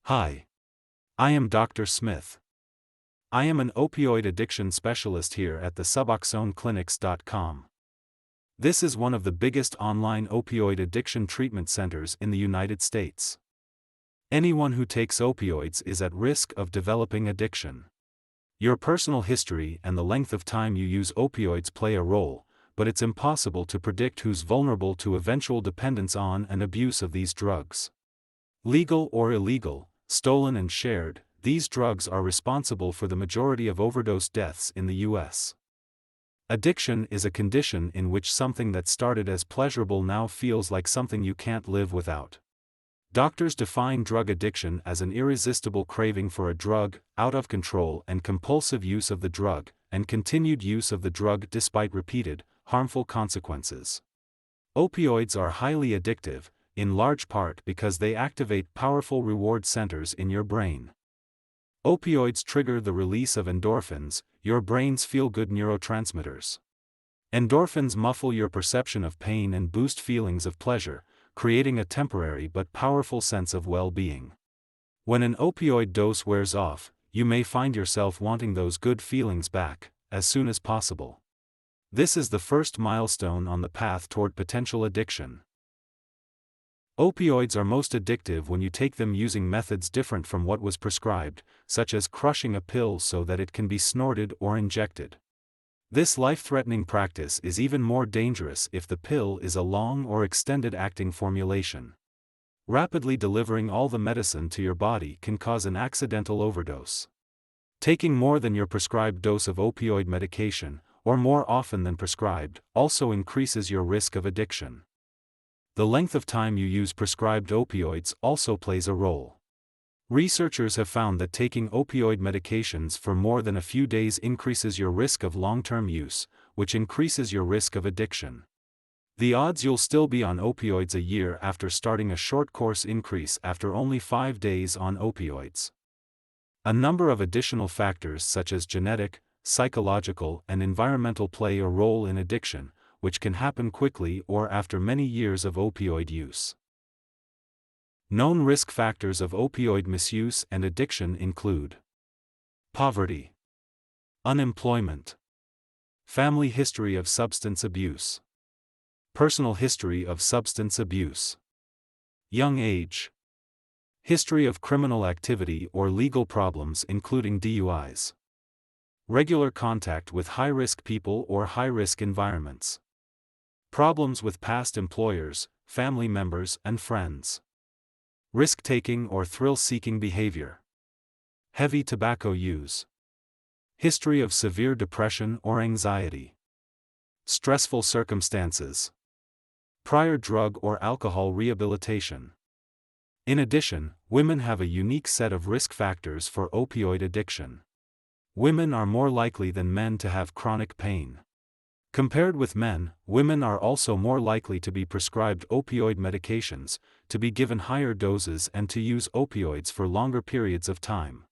Hi. I am Dr. Smith. I am an opioid addiction specialist here at the Suboxoneclinics.com. This is one of the biggest online opioid addiction treatment centers in the United States. Anyone who takes opioids is at risk of developing addiction. Your personal history and the length of time you use opioids play a role, but it's impossible to predict who's vulnerable to eventual dependence on and abuse of these drugs. Legal or illegal, stolen and shared, these drugs are responsible for the majority of overdose deaths in the U.S. Addiction is a condition in which something that started as pleasurable now feels like something you can't live without. Doctors define drug addiction as an irresistible craving for a drug, out of control and compulsive use of the drug, and continued use of the drug despite repeated, harmful consequences. Opioids are highly addictive, in large part because they activate powerful reward centers in your brain. Opioids trigger the release of endorphins, your brain's feel-good neurotransmitters. Endorphins muffle your perception of pain and boost feelings of pleasure, creating a temporary but powerful sense of well-being. When an opioid dose wears off, you may find yourself wanting those good feelings back, as soon as possible. This is the first milestone on the path toward potential addiction. Opioids are most addictive when you take them using methods different from what was prescribed, such as crushing a pill so that it can be snorted or injected. This life-threatening practice is even more dangerous if the pill is a long or extended-acting formulation. Rapidly delivering all the medicine to your body can cause an accidental overdose. Taking more than your prescribed dose of opioid medication, or more often than prescribed, also increases your risk of addiction. The length of time you use prescribed opioids also plays a role. Researchers have found that taking opioid medications for more than a few days increases your risk of long-term use, which increases your risk of addiction. The odds you'll still be on opioids a year after starting a short course increase after only 5 days on opioids. A number of additional factors such as genetic, psychological, and environmental play a role in addiction, which can happen quickly or after many years of opioid use. Known risk factors of opioid misuse and addiction include poverty, unemployment, family history of substance abuse, personal history of substance abuse, young age, history of criminal activity or legal problems including DUIs, regular contact with high-risk people or high-risk environments, problems with past employers, family members and friends, risk-taking or thrill-seeking behavior, heavy tobacco use, history of severe depression or anxiety, stressful circumstances, prior drug or alcohol rehabilitation. In addition, women have a unique set of risk factors for opioid addiction. Women are more likely than men to have chronic pain. Compared with men, women are also more likely to be prescribed opioid medications, to be given higher doses and to use opioids for longer periods of time.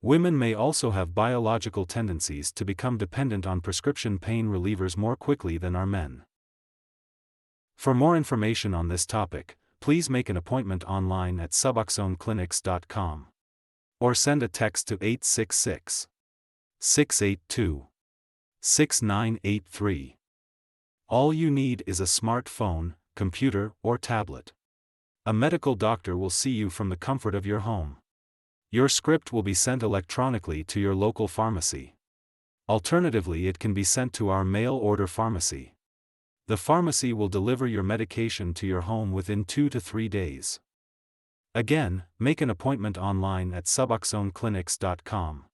Women may also have biological tendencies to become dependent on prescription pain relievers more quickly than are men. For more information on this topic, please make an appointment online at Suboxoneclinics.com. Or send a text to 866-682-6983. All you need is a smartphone, computer, or tablet. A medical doctor will see you from the comfort of your home. Your script will be sent electronically to your local pharmacy. Alternatively, it can be sent to our mail-order pharmacy. The pharmacy will deliver your medication to your home within 2 to 3 days. Again, make an appointment online at Suboxoneclinics.com.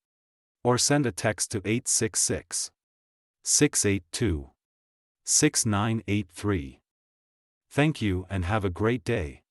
Or send a text to 866-682-6983. Thank you and have a great day.